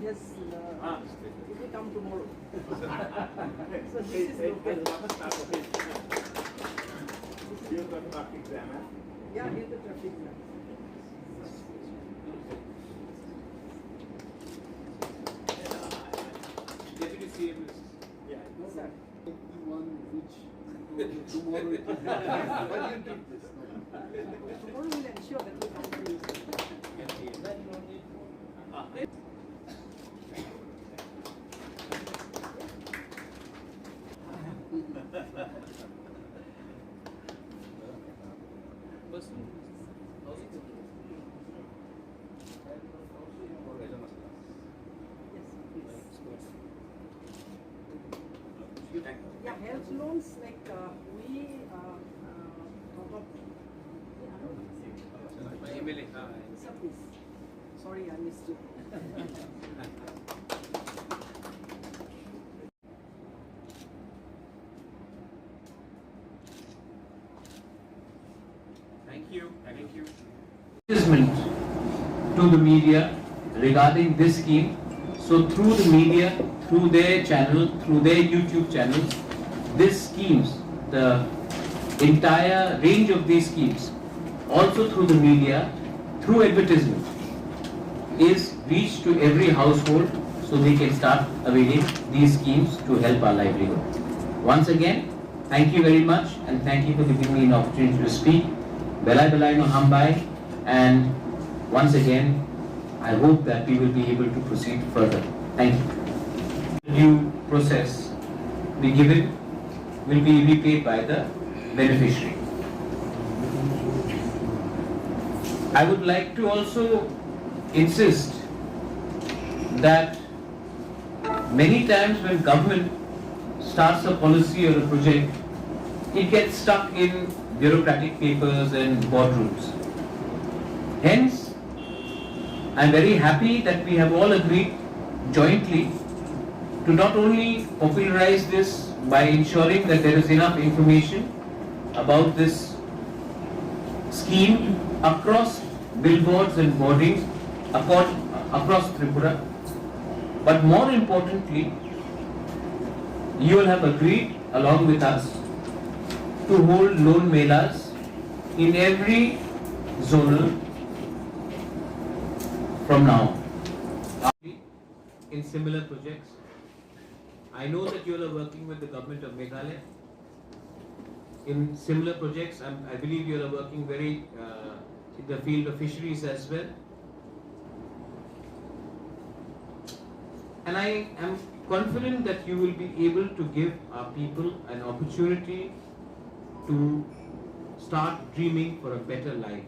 just if you come tomorrow. So this is local. Here's the traffic jam. Yeah, here's the traffic jam. Deputy CM is. Yeah. No, sir. One which tomorrow it will happen. But you keep this. Tomorrow we'll ensure that we come to you. Yeah, health loans like we top up. Sir, please. Sorry, I missed you. Thank you. Thank you. Advertisement to the media regarding this scheme. So through the media, through their channel, through their YouTube channels, these schemes, the entire range of these schemes, also through the media, through advertisement, is reached to every household so they can start availing these schemes to help our livelihood. Once again, thank you very much and thank you for giving me an opportunity to speak. Belai Belai no Hambai, and once again, I hope that we will be able to proceed further. Thank you. Due process be given will be repaid by the beneficiary. I would like to also insist that many times when government starts a policy or a project, it gets stuck in bureaucratic papers and boardrooms. Hence, I am very happy that we have all agreed jointly to not only popularize this by ensuring that there is enough information about this scheme across billboards and boardings across Tripura, but more importantly, you will have agreed along with us to hold loan melas in every zonal from now. In similar projects, I know that you all are working with the government of Meghalaya. In similar projects, I believe you all are working very in the field of fisheries as well. And I am confident that you will be able to give our people an opportunity to start dreaming for a better life.